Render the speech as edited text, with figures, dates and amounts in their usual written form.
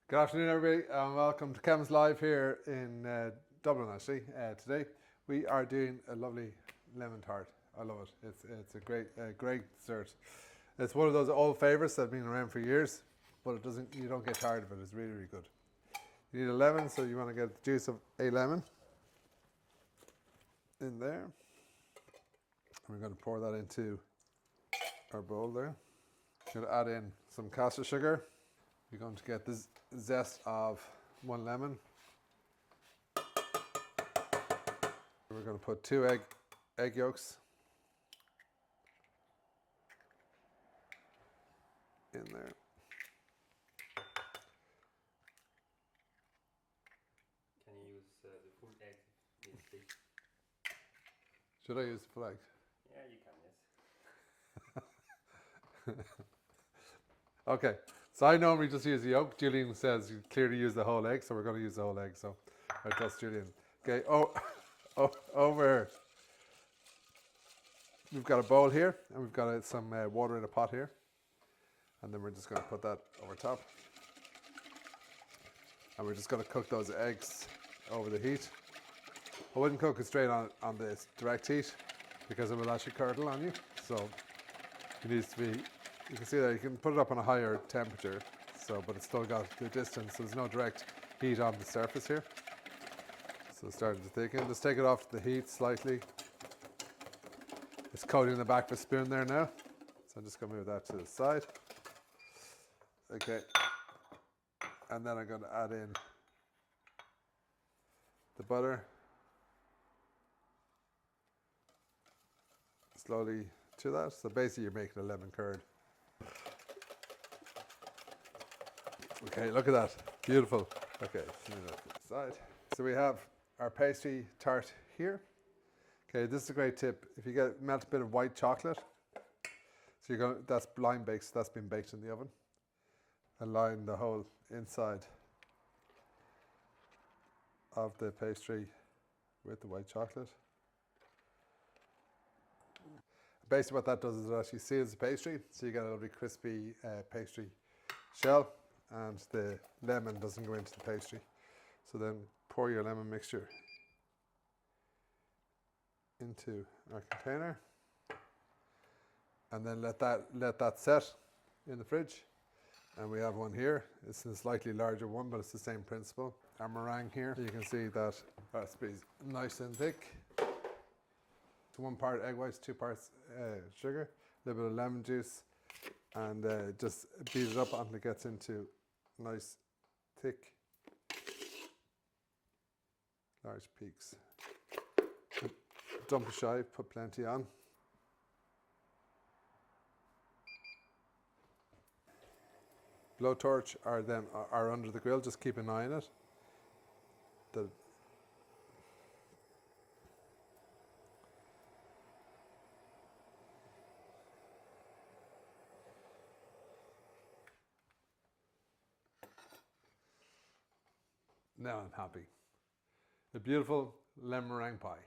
Good afternoon, everybody, and welcome to Kevin's Live here in Dublin. Actually, today we are doing a lovely lemon tart. I love it. It's a great dessert. It's one of those old favourites that have been around for years, but you don't get tired of it. It's really good. You need a lemon, so you want to get the juice of a lemon in there. And we're going to pour that into our bowl there. We're going to add in some caster sugar. You're going to get the zest of one lemon. We're going to put two egg yolks in there. Can you use the full egg in this? Should I use the full egg? Yeah, you can, yes. Okay, so I normally just use the yolk. Julian says you clearly use the whole egg, so we're going to use the whole egg. So I trust Julian. Okay, over here. We've got a bowl here, and we've got some water in a pot here. And then we're just going to put that over top. And we're just going to cook those eggs over the heat. I wouldn't cook it straight on this direct heat because it will actually curdle on you. So it needs to be, you can see that you can put it up on a higher temperature, but it's still got the distance, so there's no direct heat on the surface here. So it's starting to thicken. Just take it off the heat slightly. It's coating the back of a spoon there now. So I'm just going to move that to the side. Okay. And then I'm going to add in the butter. Slowly to that. So basically you're making a lemon curd. Okay, look at that. Beautiful. Okay, move that to the side. So we have our pastry tart here. Okay, this is a great tip. If you melt a bit of white chocolate, so that's blind baked, so that's been baked in the oven. And line the whole inside of the pastry with the white chocolate. Basically what that does is it actually seals the pastry, so you get a lovely crispy pastry shell, and the lemon doesn't go into the pastry. So then pour your lemon mixture into our container, and then let that set in the fridge. And we have one here. It's a slightly larger one, but it's the same principle. Our meringue here, you can see that recipe's nice and thick. It's 1 part egg whites, 2 parts sugar, a little bit of lemon juice, and just beat it up until it gets into nice, thick, large peaks. Don't be shy, put plenty on. Blowtorch are under the grill, just keep an eye on it. Now I'm happy. A beautiful lemon meringue pie.